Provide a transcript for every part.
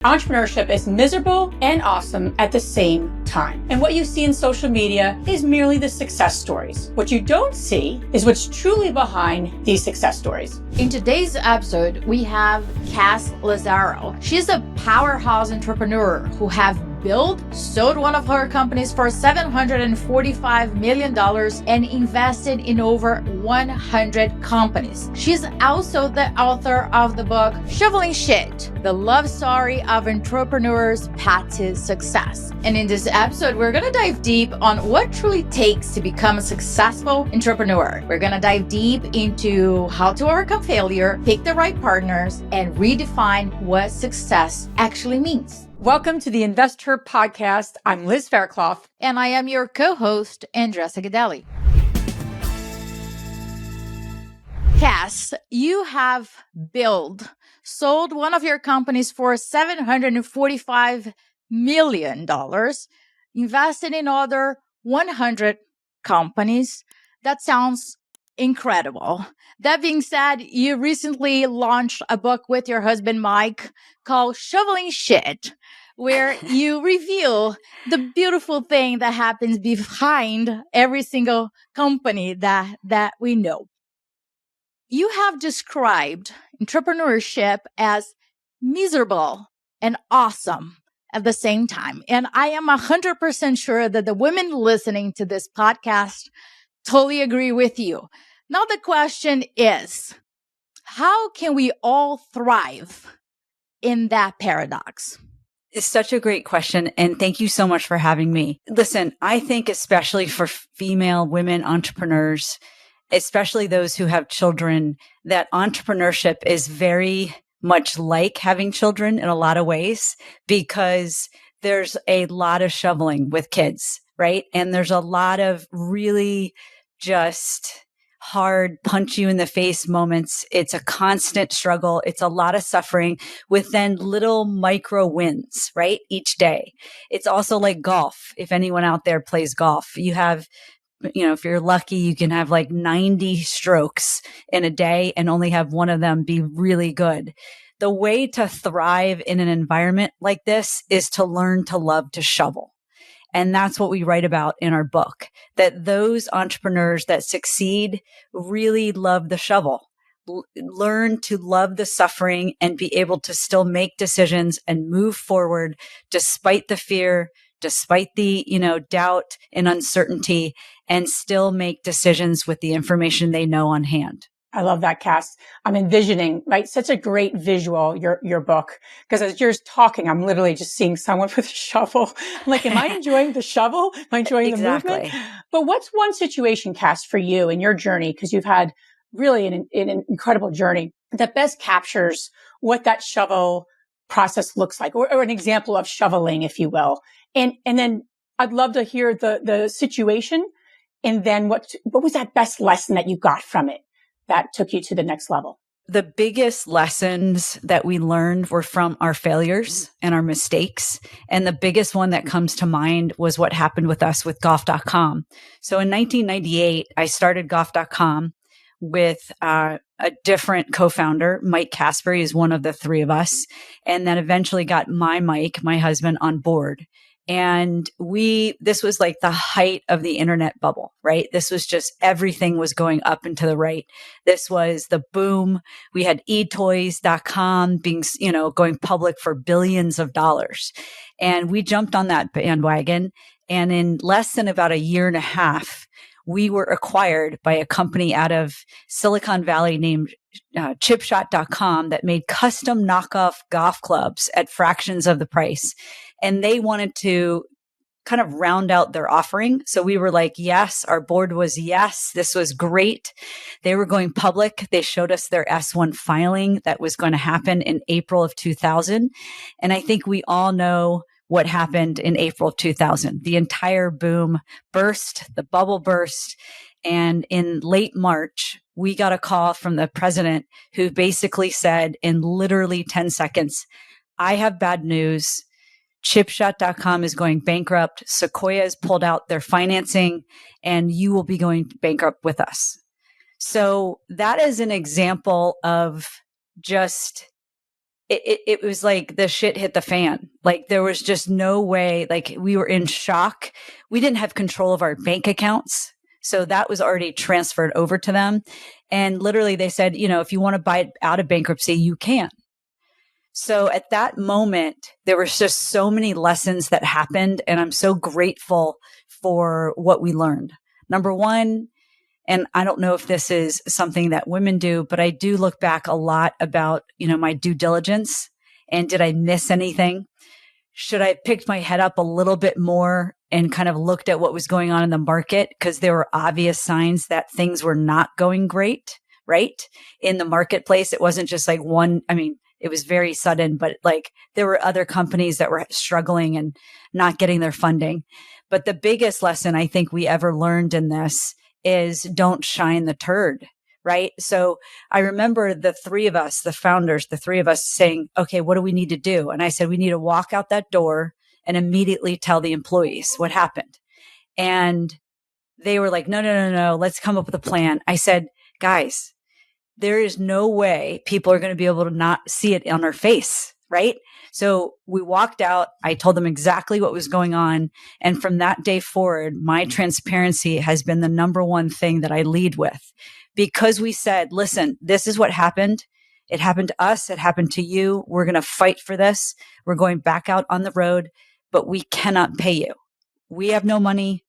Entrepreneurship is miserable and awesome at the same time. And what you see in social media is merely the success stories. What you don't see is what's truly behind these success stories. In today's episode, we have Kass Lazerow. She's a powerhouse entrepreneur who sold one of her companies for $745 million and invested in over 100 companies. She's also the author of the book, Shoveling Shit, the love story of entrepreneurs' path to success. And in this episode, we're going to dive deep on what truly takes to become a successful entrepreneur. We're going to dive deep into how to overcome failure, pick the right partners, and redefine what success actually means. Welcome to the Investor Podcast. I'm Liz Faircloth. And I am your co-host, Andressa Gadelli. Kass, you have sold one of your companies for $745 million, invested in other 100 companies. That sounds incredible. That being said, you recently launched a book with your husband, Mike, called Shoveling Shit, where you reveal the beautiful thing that happens behind every single company that we know. You have described entrepreneurship as miserable and awesome at the same time. And I am 100% sure that the women listening to this podcast totally agree with you. Now the question is, how can we all thrive in that paradox? It's such a great question. And thank you so much for having me. Listen, I think especially for female women entrepreneurs, especially those who have children, that entrepreneurship is very much like having children in a lot of ways, because there's a lot of shoveling with kids, right? And there's a lot of really just hard, punch you in the face moments. It's a constant struggle. It's a lot of suffering with then little micro wins, right? Each day. It's also like golf. If anyone out there plays golf, you have, if you're lucky, you can have like 90 strokes in a day and only have one of them be really good. The way to thrive in an environment like this is to learn to love to shovel. And that's what we write about in our book, that those entrepreneurs that succeed really love the shovel, learn to love the suffering and be able to still make decisions and move forward despite the fear, despite the, doubt and uncertainty, and still make decisions with the information they know on hand. I love that, Kass. I'm envisioning, right? Such a great visual, your book. Because as you're talking, I'm literally just seeing someone with a shovel. I'm like, am I enjoying the shovel? Am I enjoying the movement? But what's one situation, Kass, for you in your journey? Because you've had really an incredible journey that best captures what that shovel process looks like, or an example of shoveling, if you will. And then I'd love to hear the situation. And then what was that best lesson that you got from it that took you to the next level? The biggest lessons that we learned were from our failures and our mistakes. And the biggest one that comes to mind was what happened with us with golf.com. So in 1998, I started golf.com with a different co-founder. Mike Casper is one of the three of us. And then eventually got my husband, on board. And this was like the height of the internet bubble, right? This was just, everything was going up and to the right. This was the boom. We had etoys.com being, going public for billions of dollars. And we jumped on that bandwagon. And in less than about a year and a half, we were acquired by a company out of Silicon Valley named chipshot.com that made custom knockoff golf clubs at fractions of the price. And they wanted to kind of round out their offering. So we were like, yes, our board was yes, this was great. They were going public. They showed us their S1 filing that was going to happen in April of 2000. And I think we all know what happened in April of 2000. The entire boom burst, the bubble burst. And in late March, we got a call from the president who basically said in literally 10 seconds, I have bad news. Chipshot.com is going bankrupt. Sequoia has pulled out their financing and you will be going bankrupt with us. So that is an example of just it was like the shit hit the fan. Like there was just no way, like we were in shock. We didn't have control of our bank accounts. So that was already transferred over to them. And literally they said, if you want to buy it out of bankruptcy, you can. So at that moment, there was just so many lessons that happened. And I'm so grateful for what we learned. Number one, and I don't know if this is something that women do, but I do look back a lot about, my due diligence. And did I miss anything? Should I have picked my head up a little bit more and kind of looked at what was going on in the market? Because there were obvious signs that things were not going great, right? In the marketplace, it wasn't just like one. I mean, it was very sudden, but like there were other companies that were struggling and not getting their funding. But the biggest lesson I think we ever learned in this is don't shine the turd, right? So I remember the three of us, the founders, the three of us saying, okay, what do we need to do? And I said, we need to walk out that door and immediately tell the employees what happened. And they were like, no, let's come up with a plan. I said, guys, there is no way people are going to be able to not see it on our face, right? So we walked out. I told them exactly what was going on. And from that day forward, my transparency has been the number one thing that I lead with, because we said, listen, this is what happened. It happened to us. It happened to you. We're going to fight for this. We're going back out on the road, but we cannot pay you. We have no money.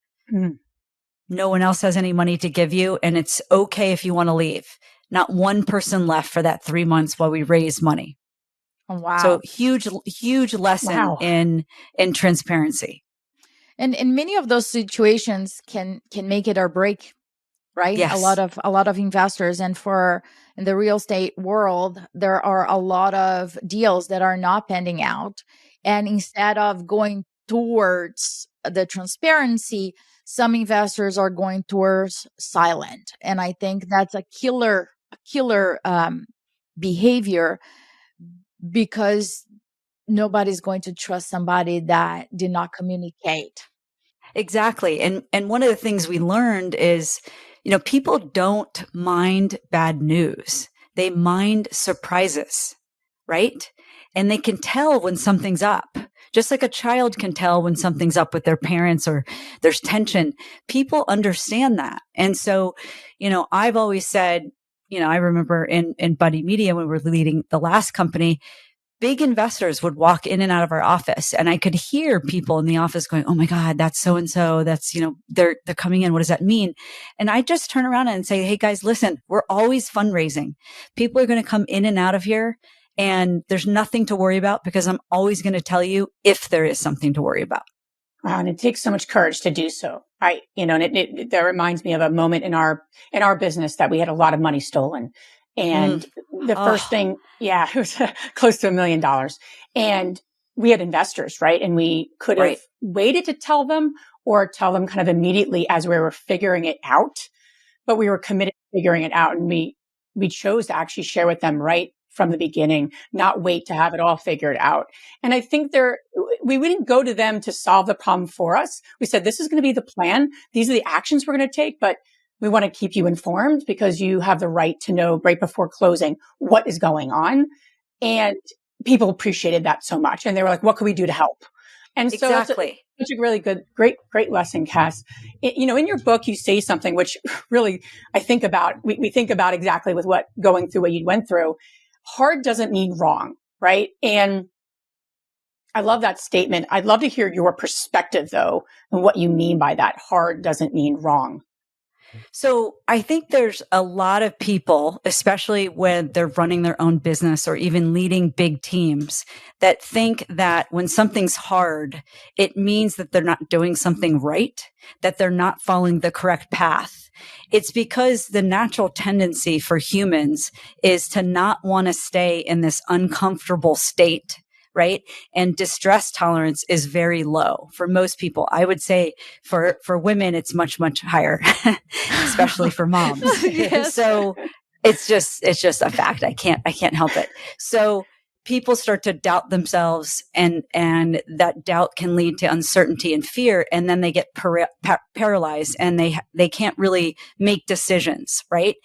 No one else has any money to give you. And it's okay if you want to leave. Not one person left for that 3 months while we raised money. Oh, wow. So huge lesson in transparency. And many of those situations can make it or break, right? Yes. A lot of investors, and in the real estate world, there are a lot of deals that are not panning out. And instead of going towards the transparency, some investors are going towards silent. And I think that's a killer behavior, because nobody's going to trust somebody that did not communicate. Exactly. And one of the things we learned is, people don't mind bad news. They mind surprises, right? And they can tell when something's up. Just like a child can tell when something's up with their parents or there's tension. People understand that. And so, I've always said, I remember in Buddy Media, when we were leading the last company, big investors would walk in and out of our office, and I could hear people in the office going, oh my God, that's so-and-so. That's, they're coming in. What does that mean? And I just turn around and say, hey guys, listen, we're always fundraising. People are going to come in and out of here, and there's nothing to worry about, because I'm always going to tell you if there is something to worry about. Wow, and it takes so much courage to do so. That reminds me of a moment in our business that we had a lot of money stolen. And the first thing, it was close to $1 million. And we had investors, right? And we could have waited to tell them, or tell them kind of immediately as we were figuring it out. But we were committed to figuring it out. And we chose to actually share with them right from the beginning, not wait to have it all figured out. And I think we didn't go to them to solve the problem for us. We said, this is going to be the plan. These are the actions we're going to take, but we want to keep you informed, because you have the right to know right before closing what is going on. And people appreciated that so much. And they were like, what can we do to help? And so exactly. It's a really good, great lesson, Kass. In your book, you say something which really I think about, we think about exactly with going through what you went through. Hard doesn't mean wrong, right? And I love that statement. I'd love to hear your perspective, though, and what you mean by that. Hard doesn't mean wrong. So I think there's a lot of people, especially when they're running their own business or even leading big teams, that think that when something's hard, it means that they're not doing something right, that they're not following the correct path. It's because the natural tendency for humans is to not want to stay in this uncomfortable state, right? And distress tolerance is very low for most people. I would say for women, it's much, much higher, especially for moms. Yes. So it's just a fact. I can't help it. So people start to doubt themselves, and that doubt can lead to uncertainty and fear. And then they get paralyzed, and they can't really make decisions, right?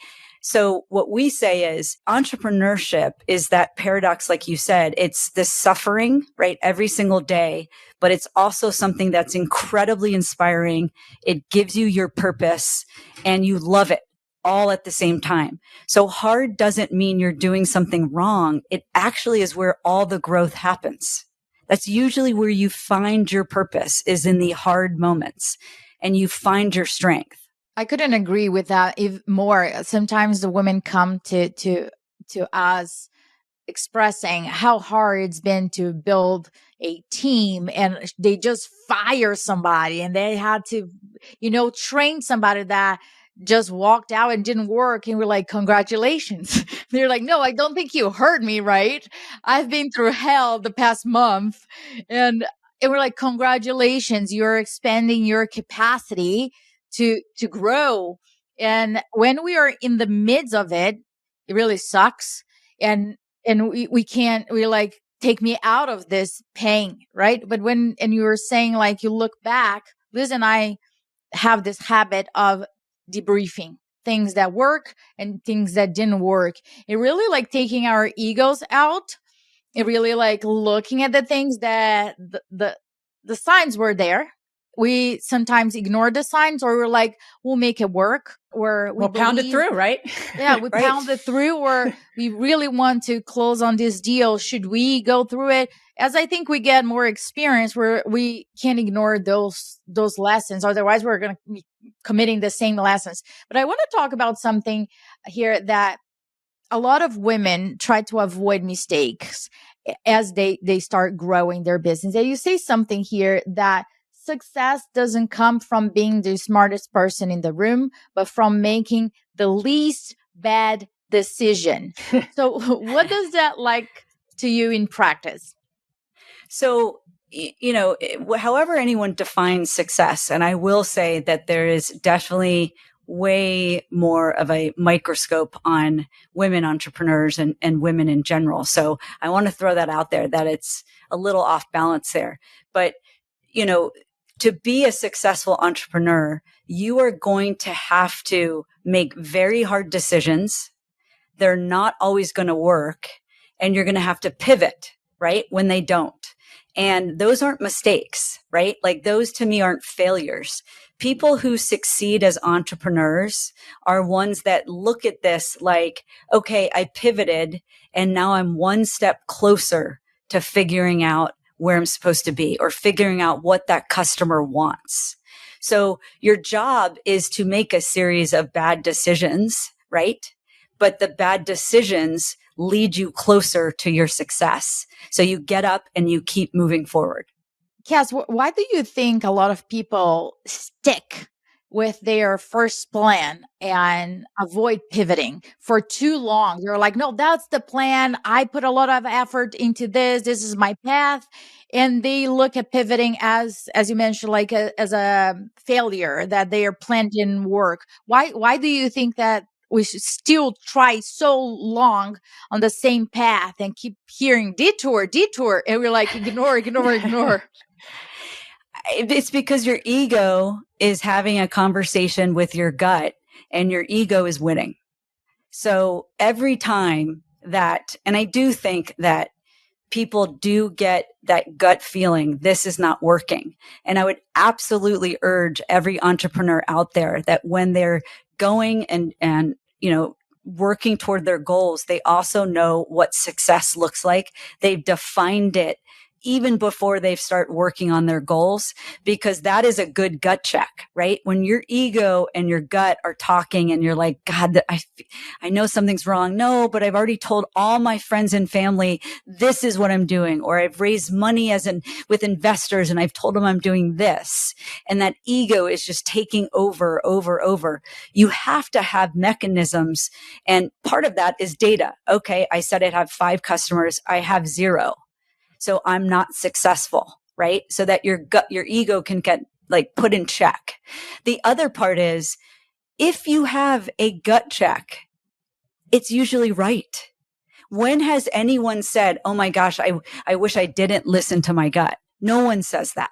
So what we say is entrepreneurship is that paradox, like you said, it's the suffering, right? Every single day, but it's also something that's incredibly inspiring. It gives you your purpose and you love it all at the same time. So hard doesn't mean you're doing something wrong. It actually is where all the growth happens. That's usually where you find your purpose, is in the hard moments, and you find your strength. I couldn't agree with that even more. Sometimes the women come to us expressing how hard it's been to build a team, and they just fire somebody and they had to, train somebody that just walked out and didn't work. And we're like, congratulations. They're like, no, I don't think you heard me right. I've been through hell the past month. And we're like, congratulations, you're expanding your capacity to grow. And when we are in the midst of it, it really sucks. And we can't, we're like, take me out of this pain, right? But and you were saying, like, you look back, Liz and I have this habit of debriefing things that work and things that didn't work. It really like taking our egos out. It really like looking at the things that the signs were there. We sometimes ignore the signs, or we're like, we'll make it work, or we'll pound it through, right? Yeah, we Right. pound it through, or we really want to close on this deal. Should we go through it? As I think we get more experience, where we can't ignore those lessons. Otherwise, we're going to be committing the same lessons. But I want to talk about something here that a lot of women try to avoid mistakes as they start growing their business. And you say something here that success doesn't come from being the smartest person in the room, but from making the least bad decision. So what does that like to you in practice? So, however anyone defines success, and I will say that there is definitely way more of a microscope on women entrepreneurs and women in general. So I want to throw that out there, that it's a little off balance there. But, to be a successful entrepreneur, you are going to have to make very hard decisions. They're not always going to work, and you're going to have to pivot, right? When they don't. And those aren't mistakes, right? Like, those to me aren't failures. People who succeed as entrepreneurs are ones that look at this like, okay, I pivoted and now I'm one step closer to figuring out where I'm supposed to be, or figuring out what that customer wants. So your job is to make a series of bad decisions, right? But the bad decisions lead you closer to your success. So you get up and you keep moving forward. Kass, why do you think a lot of people stick with their first plan and avoid pivoting for too long? They're like, no, that's the plan. I put a lot of effort into this. This is my path. And they look at pivoting as you mentioned, like as a failure, that their plan didn't work. Why do you think that we should still try so long on the same path and keep hearing detour, and we're like, ignore? It's because your ego is having a conversation with your gut, and your ego is winning. So every time that, and I do think that people do get that gut feeling, this is not working. And I would absolutely urge every entrepreneur out there that when they're going and working toward their goals, they also know what success looks like. They've defined it even before they start working on their goals, because that is a good gut check, right? When your ego and your gut are talking and you're like, God, I know something's wrong. No, but I've already told all my friends and family, this is what I'm doing. Or I've raised money with investors and I've told them I'm doing this. And that ego is just taking over. You have to have mechanisms. And part of that is data. Okay, I said I'd have 5 customers. I have 0. So I'm not successful, right? So that your ego can get like put in check. The other part is, if you have a gut check, it's usually right. When has anyone said, oh my gosh, I wish I didn't listen to my gut? No one says that.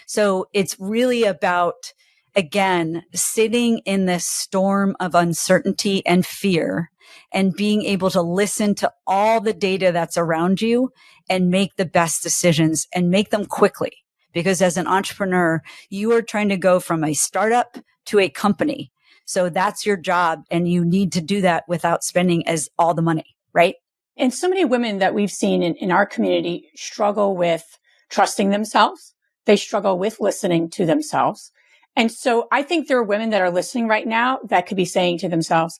So it's really about again, sitting in this storm of uncertainty and fear and being able to listen to all the data that's around you and make the best decisions and make them quickly. Because as an entrepreneur, you are trying to go from a startup to a company. So that's your job. And you need to do that without spending all the money, right? And so many women that we've seen in our community struggle with trusting themselves. They struggle with listening to themselves. And so I think there are women that are listening right now that could be saying to themselves,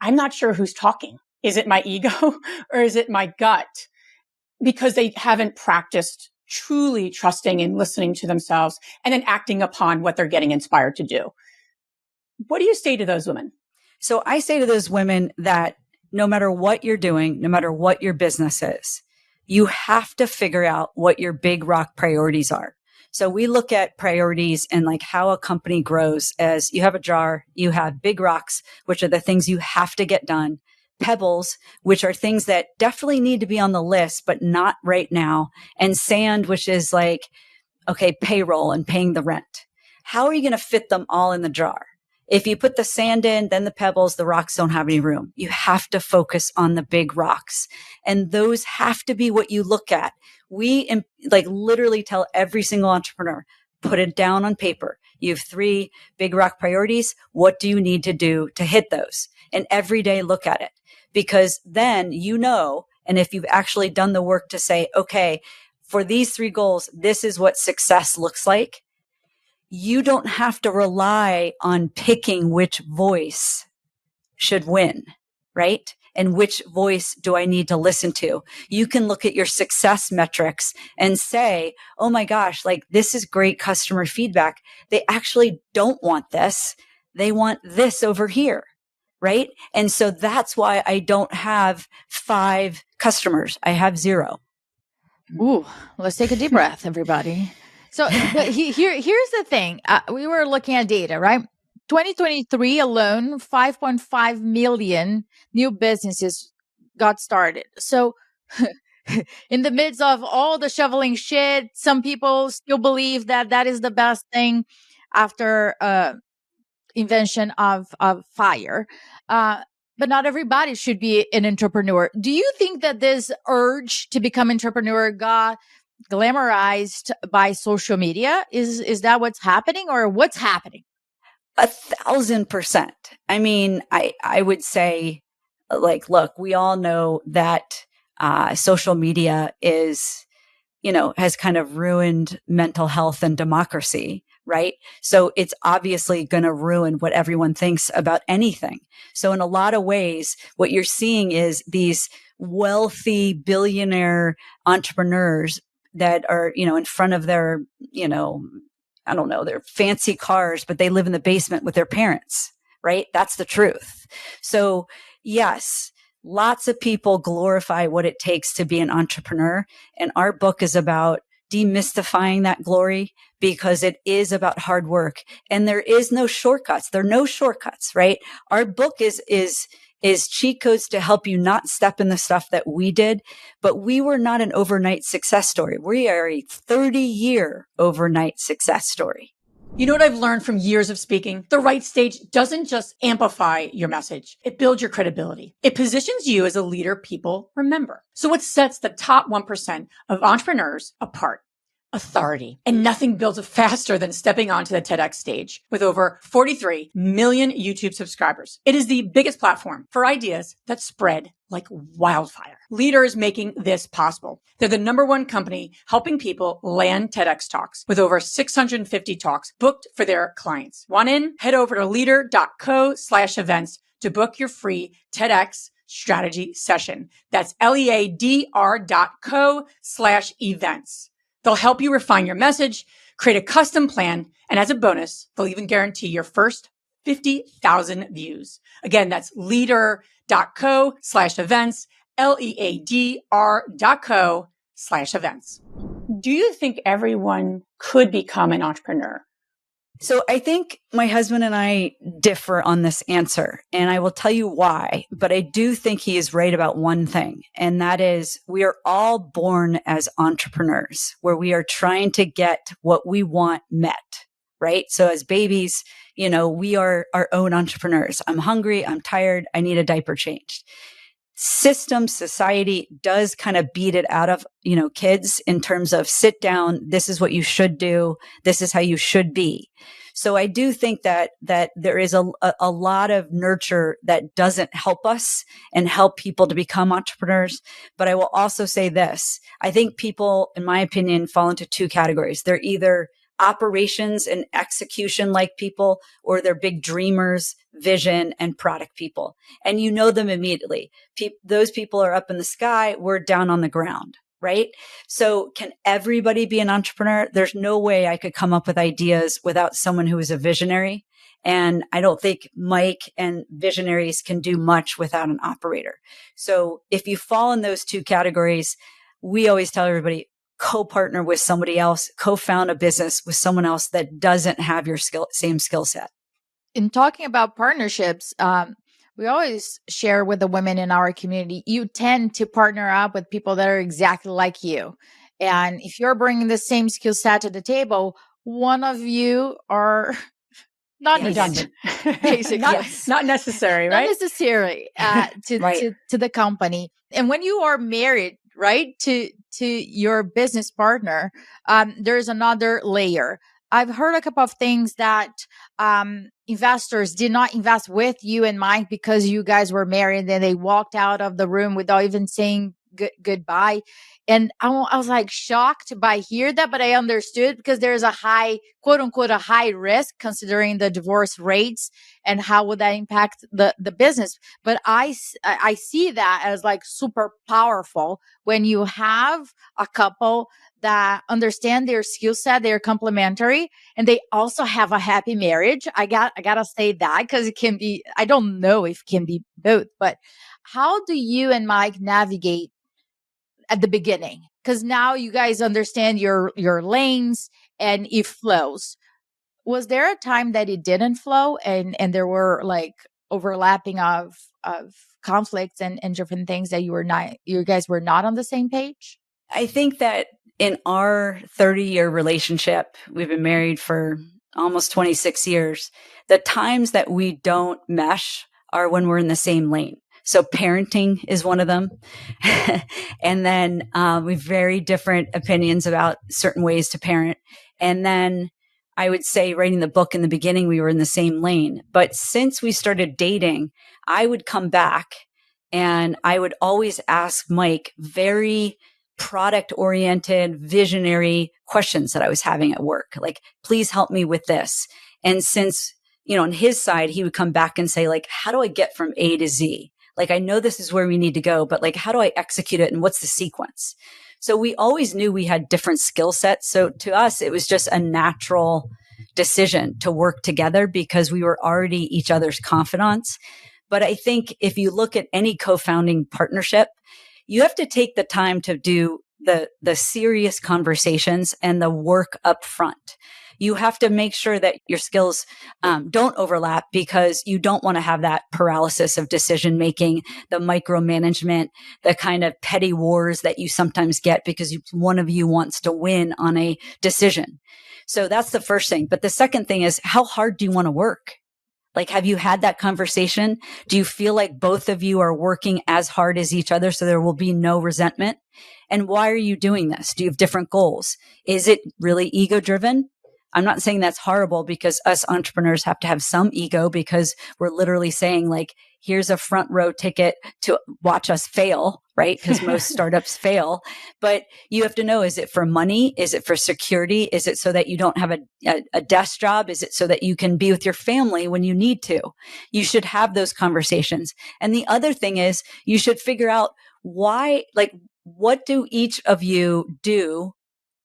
I'm not sure who's talking. Is it my ego or is it my gut? Because they haven't practiced truly trusting and listening to themselves and then acting upon what they're getting inspired to do. What do you say to those women? So I say to those women that no matter what you're doing, no matter what your business is, you have to figure out what your big rock priorities are. So we look at priorities and like how a company grows as you have a jar, you have big rocks, which are the things you have to get done, pebbles, which are things that definitely need to be on the list, but not right now, and sand, which is like, okay, payroll and paying the rent. How are you going to fit them all in the jar? If you put the sand in, then the pebbles, the rocks don't have any room. You have to focus on the big rocks. And those have to be what you look at. We literally tell every single entrepreneur, put it down on paper. You have 3 big rock priorities. What do you need to do to hit those? And every day look at it, because then you know, and if you've actually done the work to say, okay, for these 3 goals, this is what success looks like. You don't have to rely on picking which voice should win, right? And which voice do I need to listen to? You can look at your success metrics and say, oh my gosh, like this is great customer feedback. They actually don't want this. They want this over here, right? And so that's why I don't have 5 customers. I have 0. Ooh, let's take a deep breath, everybody. So but here's the thing. We were looking at data, right? 2023 alone, 5.5 million new businesses got started. So in the midst of all the shoveling shit, some people still believe that that is the best thing after invention of fire. But not everybody should be an entrepreneur. Do you think that this urge to become entrepreneur got glamorized by social media? Is that what's happening, or what's happening? 1,000%. I mean, I would say, like, look, we all know that social media is, has kind of ruined mental health and democracy, right? So it's obviously going to ruin what everyone thinks about anything. So in a lot of ways, what you're seeing is these wealthy billionaire entrepreneurs that are, in front of their, I don't know, their fancy cars, but they live in the basement with their parents, right? That's the truth. So yes, lots of people glorify what it takes to be an entrepreneur. And our book is about demystifying that glory, because it is about hard work and there is no shortcuts. There are no shortcuts, right? Our book is cheat codes to help you not step in the stuff that we did, but we were not an overnight success story. We are a 30-year overnight success story. You know what I've learned from years of speaking? The right stage doesn't just amplify your message. It builds your credibility. It positions you as a leader people remember. So what sets the top 1% of entrepreneurs apart? Authority. And nothing builds it faster than stepping onto the TEDx stage with over 43 million YouTube subscribers. It is the biggest platform for ideas that spread like wildfire. Leaders making this possible. They're the #1 company helping people land TEDx talks with over 650 talks booked for their clients. Want in? Head over to leader.co/events to book your free TEDx strategy session. That's leadr.co/events. They'll help you refine your message, create a custom plan, and as a bonus, they'll even guarantee your first 50,000 views. Again, that's leader.co/events, leadr.co/events. Do you think everyone could become an entrepreneur? So I think my husband and I differ on this answer, and I will tell you why, but I do think he is right about one thing, and that is we are all born as entrepreneurs where we are trying to get what we want met, right? So as babies, we are our own entrepreneurs. I'm hungry. I'm tired. I need a diaper changed. System, society does kind of beat it out of, kids in terms of sit down. This is what you should do. This is how you should be. So I do think that there is a lot of nurture that doesn't help us and help people to become entrepreneurs. But I will also say this. I think people, in my opinion, fall into two categories. They're either operations and execution like people, or they're big dreamers, vision, and product people. And you know them immediately. Those people are up in the sky. We're down on the ground, right? So can everybody be an entrepreneur? There's no way I could come up with ideas without someone who is a visionary. And I don't think Mike and visionaries can do much without an operator. So if you fall in those two categories, we always tell everybody, co-partner with somebody else, co-found a business with someone else that doesn't have your same skill set. In talking about partnerships, we always share with the women in our community, you tend to partner up with people that are exactly like you. And if you're bringing the same skill set to the table, one of you are not redundant, basically. not necessary, right? Not necessary to the company. And when you are married, right, to your business partner, there's another layer. I've heard a couple of things that investors did not invest with you and Mike because you guys were married, and they walked out of the room without even saying goodbye. And I was like shocked by hear that, but I understood because there's a high, quote unquote, a high risk considering the divorce rates and how would that impact the business. But I see that as like super powerful when you have a couple that understand their skill set, they're complementary, and they also have a happy marriage. I gotta say that because it can be, I don't know if it can be both, but how do you and Mike navigate at the beginning? Because now you guys understand your lanes and it flows. Was there a time that it didn't flow and there were like overlapping of conflicts and different things that you guys were not on the same page? I think that in our 30-year relationship, we've been married for almost 26 years. The times that we don't mesh are when we're in the same lane. So parenting is one of them. And then we have very different opinions about certain ways to parent. And then I would say writing the book in the beginning, we were in the same lane. But since we started dating, I would come back and I would always ask Mike very product oriented, visionary questions that I was having at work. Like, please help me with this. And since, on his side, he would come back and say, like, how do I get from A to Z? Like, I know this is where we need to go, but like, how do I execute it? And what's the sequence? So we always knew we had different skill sets. So to us, it was just a natural decision to work together because we were already each other's confidants. But I think if you look at any co-founding partnership, you have to take the time to do the serious conversations and the work up front. You have to make sure that your skills don't overlap because you don't want to have that paralysis of decision making, the micromanagement, the kind of petty wars that you sometimes get because one of you wants to win on a decision. So that's the first thing. But the second thing is, how hard do you want to work? Like, have you had that conversation? Do you feel like both of you are working as hard as each other so there will be no resentment? And why are you doing this? Do you have different goals? Is it really ego driven? I'm not saying that's horrible because us entrepreneurs have to have some ego because we're literally saying like, here's a front row ticket to watch us fail, right? Because most startups fail. But you have to know, is it for money? Is it for security? Is it so that you don't have a desk job? Is it so that you can be with your family when you need to? You should have those conversations. And the other thing is you should figure out why, like, what do each of you do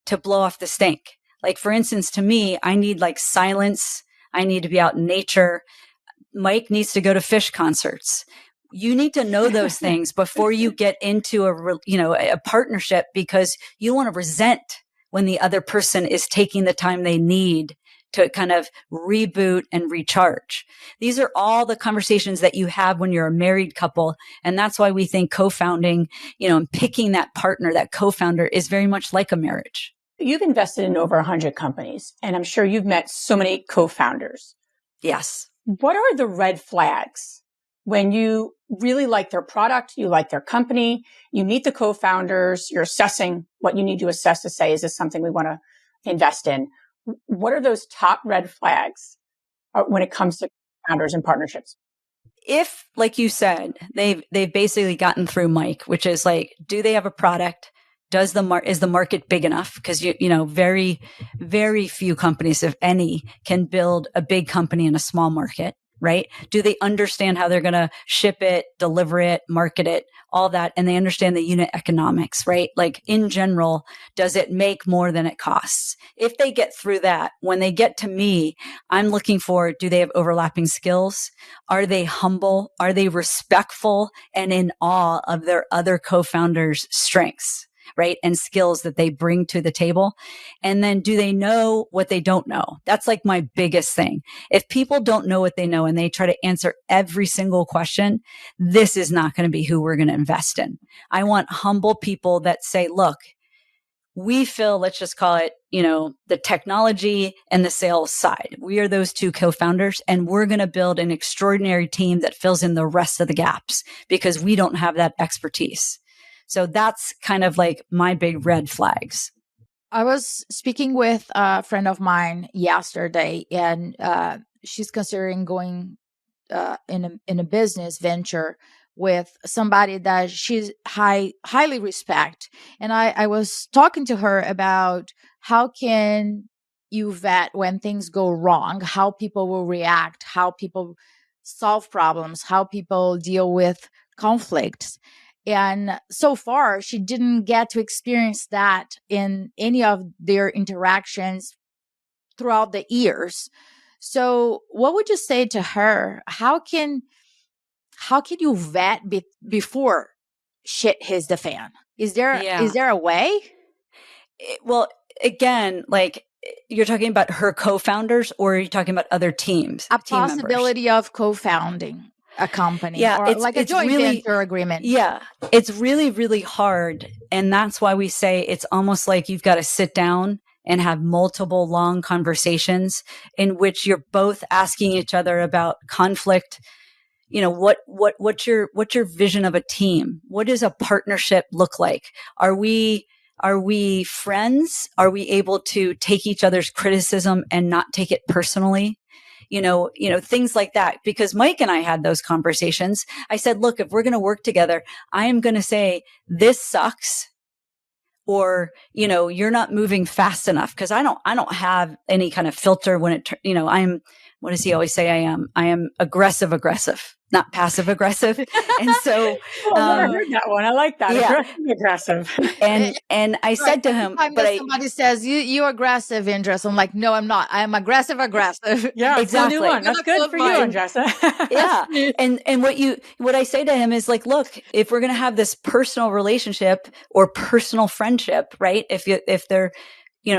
to blow off the stink? Like, for instance, to me, I need like silence. I need to be out in nature. Mike needs to go to Fish concerts. You need to know those things before you get into a partnership because you want to resent when the other person is taking the time they need to kind of reboot and recharge. These are all the conversations that you have when you're a married couple. And that's why we think co-founding, and picking that partner, that co-founder is very much like a marriage. You've invested in over 100 companies, and I'm sure you've met so many co-founders. Yes. What are the red flags when you really like their product, you like their company, you meet the co-founders, you're assessing what you need to assess to say, is this something we want to invest in? What are those top red flags when it comes to founders and partnerships? If, like you said, they've basically gotten through Mike, which is like, do they have a product? Is the market big enough? Because very, very few companies, if any, can build a big company in a small market, right? Do they understand how they're going to ship it, deliver it, market it, all that? And they understand the unit economics, right? Like in general, does it make more than it costs? If they get through that, when they get to me, I'm looking for, do they have overlapping skills? Are they humble? Are they respectful and in awe of their other co-founders' strengths? Right? And skills that they bring to the table. And then do they know what they don't know? That's like my biggest thing. If people don't know what they know and they try to answer every single question, this is not going to be who we're going to invest in. I want humble people that say, look, we fill, let's just call it, the technology and the sales side. We are those two co-founders, and we're going to build an extraordinary team that fills in the rest of the gaps because we don't have that expertise. So that's kind of like my big red flags. I was speaking with a friend of mine yesterday, and she's considering going in a business venture with somebody that she's highly respect. And I was talking to her about how can you vet when things go wrong, how people will react, how people solve problems, how people deal with conflicts. And so far, she didn't get to experience that in any of their interactions throughout the years. So what would you say to her? How can you vet before shit hits the fan? Is there a way? Well, again, like you're talking about her co-founders, or are you talking about other teams? A possibility of co-founding a company, or it's like a joint venture agreement. Yeah, it's really, really hard. And that's why we say it's almost like you've got to sit down and have multiple long conversations in which you're both asking each other about conflict. What's your vision of a team? What does a partnership look like? Are we friends? Are we able to take each other's criticism and not take it personally? Things like that. Because Mike and I had those conversations. I said, look, if we're going to work together, I am going to say this sucks, or, you're not moving fast enough. Cause I don't have any kind of filter when what does he always say? I am aggressive, not passive aggressive. And so, I never heard that one. I like that. Yeah. Aggressive. And I said to him, somebody says you're aggressive, Andressa. I'm like, no, I'm not. I am aggressive. Yeah, exactly. New one. That's good for you, Andressa. Yeah. And what I say to him is like, look, if we're going to have this personal relationship or personal friendship, right? If they're,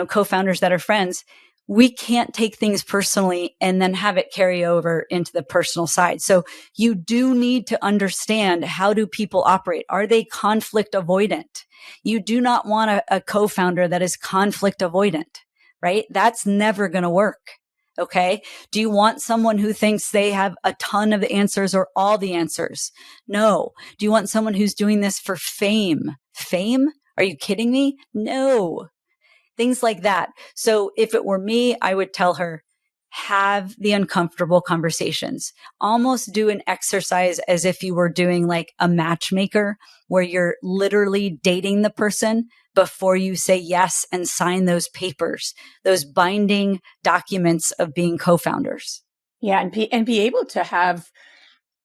co-founders that are friends, we can't take things personally and then have it carry over into the personal side. So you do need to understand, how do people operate? Are they conflict avoidant? You do not want a co-founder that is conflict avoidant, right? That's never going to work. Okay. Do you want someone who thinks they have a ton of the answers or all the answers? No. Do you want someone who's doing this for fame? Fame? Are you kidding me? No. Things like that. So if it were me, I would tell her, have the uncomfortable conversations. Almost do an exercise as if you were doing like a matchmaker, where you're literally dating the person before you say yes and sign those papers, those binding documents of being co-founders. Yeah. And be able to have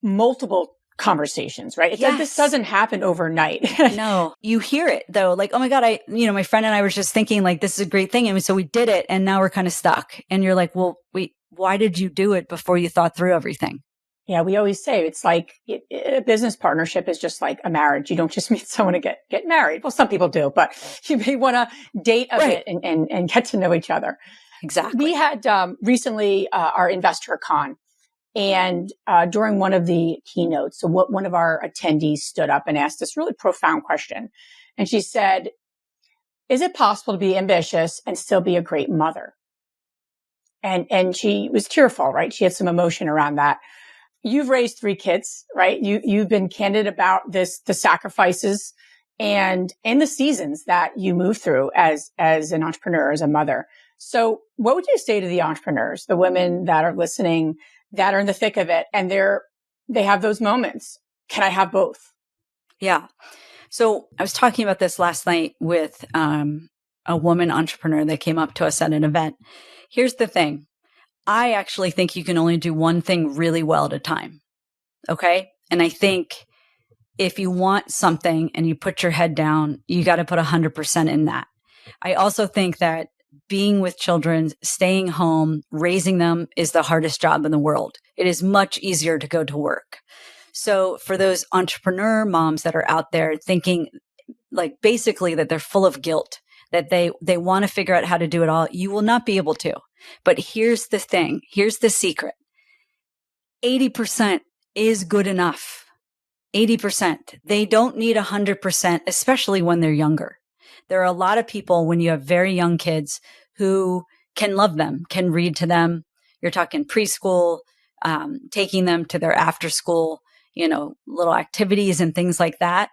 multiple conversations, right? It's like this doesn't happen overnight. No, you hear it though. Like, oh my God, my friend and I were just thinking like, this is a great thing. And so we did it, and now we're kind of stuck. And you're like, well, wait, why did you do it before you thought through everything? Yeah. We always say it's like a business partnership is just like a marriage. You don't just meet someone to get married. Well, some people do, but you may want to date a bit and get to know each other. Exactly. We had recently our investor con. And during one of the keynotes, so one of our attendees stood up and asked this really profound question. And she said, is it possible to be ambitious and still be a great mother? And she was tearful, right? She had some emotion around that. You've raised 3 kids, right? You've been candid about this, the sacrifices and the seasons that you move through as an entrepreneur, as a mother. So what would you say to the entrepreneurs, the women that are listening, that are in the thick of it, and they have those moments? Can I have both? Yeah. So I was talking about this last night with a woman entrepreneur that came up to us at an event. Here's the thing. I actually think you can only do one thing really well at a time. Okay. And I think if you want something and you put your head down, you got to put 100% in that. I also think that being with children, staying home, raising them is the hardest job in the world. It is much easier to go to work. So for those entrepreneur moms that are out there thinking like basically that they're full of guilt, that they want to figure out how to do it all, you will not be able to. But here's the thing. Here's the secret. 80% is good enough. 80%. They don't need 100%, especially when they're younger. There are a lot of people when you have very young kids who can love them, can read to them. You're talking preschool, taking them to their after school, little activities and things like that.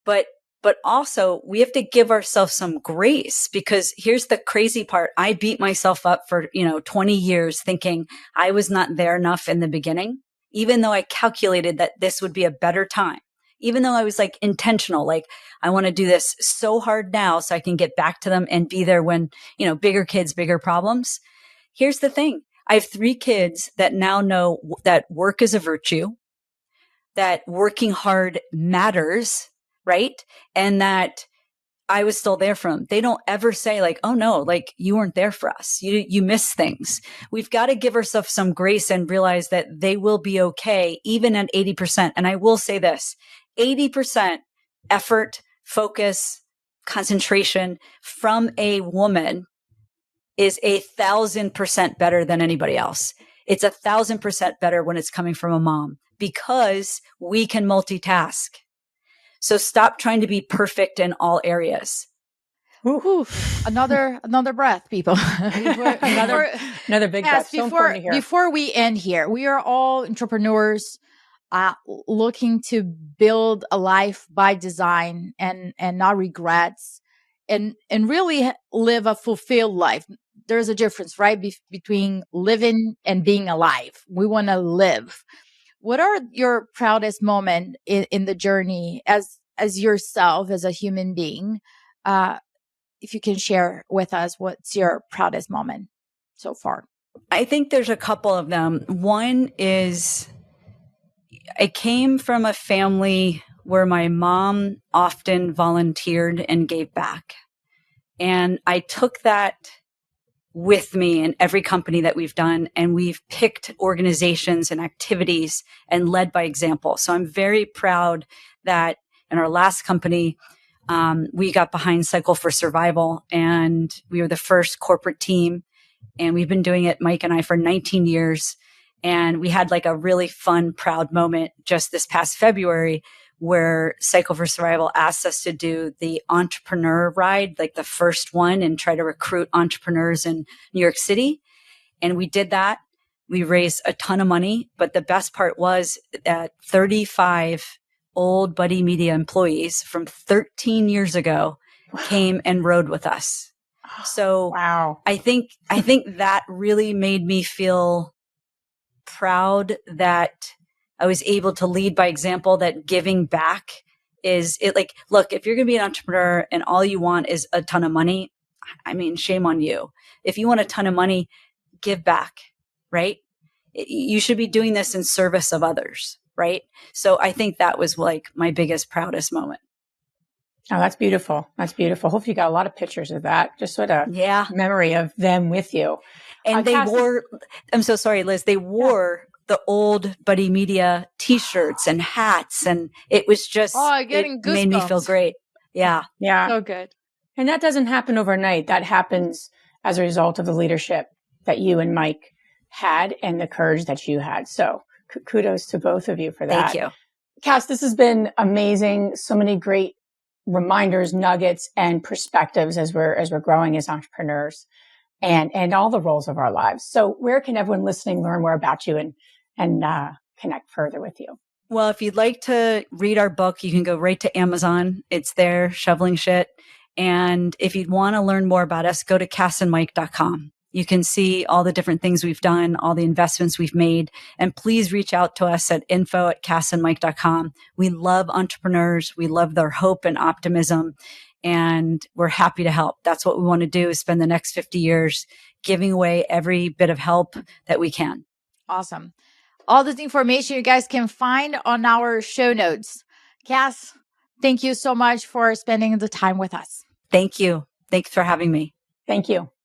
But also we have to give ourselves some grace, because here's the crazy part. I beat myself up for, 20 years thinking I was not there enough in the beginning, even though I calculated that this would be a better time, even though I was like intentional, like I want to do this so hard now so I can get back to them and be there when, bigger kids, bigger problems. Here's the thing. I have 3 kids that now know that work is a virtue, that working hard matters, right? And that I was still there for them. They don't ever say like, oh no, like you weren't there for us. You miss things. We've got to give ourselves some grace and realize that they will be okay, even at 80%. And I will say this, 80% effort, focus, concentration from a woman is 1,000% better than anybody else. It's 1,000% better when it's coming from a mom, because we can multitask. So stop trying to be perfect in all areas. Ooh, another breath, people. another big breath. So important to hear. Before we end here, we are all entrepreneurs looking to build a life by design and not regrets, and really live a fulfilled life. There's a difference, right, between living and being alive. We want to live. What are your proudest moments in the journey as yourself, as a human being? If you can share with us, what's your proudest moment so far? I think there's a couple of them. One is I came from a family where my mom often volunteered and gave back. And I took that with me in every company that we've done. And we've picked organizations and activities and led by example. So I'm very proud that in our last company, we got behind Cycle for Survival, and we were the first corporate team. And we've been doing it, Mike and I, for 19 years. And we had like a really fun, proud moment just this past February where Cycle for Survival asked us to do the entrepreneur ride, like the first one, and try to recruit entrepreneurs in New York City. And we did that. We raised a ton of money. But the best part was that 35 old Buddy Media employees from 13 years ago came and rode with us. So wow. I think that really made me feel proud that I was able to lead by example, that giving back is it. Like, look, if you're going to be an entrepreneur and all you want is a ton of money, I mean, shame on you. If you want a ton of money, give back, right? You should be doing this in service of others, right? So I think that was like my biggest, proudest moment. Oh, that's beautiful. That's beautiful. Hopefully you got a lot of pictures of that. Just sort of memory of them with you. And they wore, I'm so sorry, Liz, they wore the old Buddy Media t-shirts and hats. And it was just, it made me feel great. Yeah. Yeah. So good. And that doesn't happen overnight. That happens as a result of the leadership that you and Mike had and the courage that you had. So kudos to both of you for that. Thank you. Kass, this has been amazing. So many great reminders, nuggets, and perspectives as we're growing as entrepreneurs and all the roles of our lives. So where can everyone listening learn more about you and connect further with you? Well, if you'd like to read our book, you can go right to Amazon. It's there, Shoveling Shit. And if you'd want to learn more about us, go to kassandmike.com. You can see all the different things we've done, all the investments we've made. And please reach out to us at info@kassandmike.com. We love entrepreneurs. We love their hope and optimism. And we're happy to help. That's what we want to do, is spend the next 50 years giving away every bit of help that we can. Awesome. All this information you guys can find on our show notes. Kass, thank you so much for spending the time with us. Thank you. Thanks for having me. Thank you.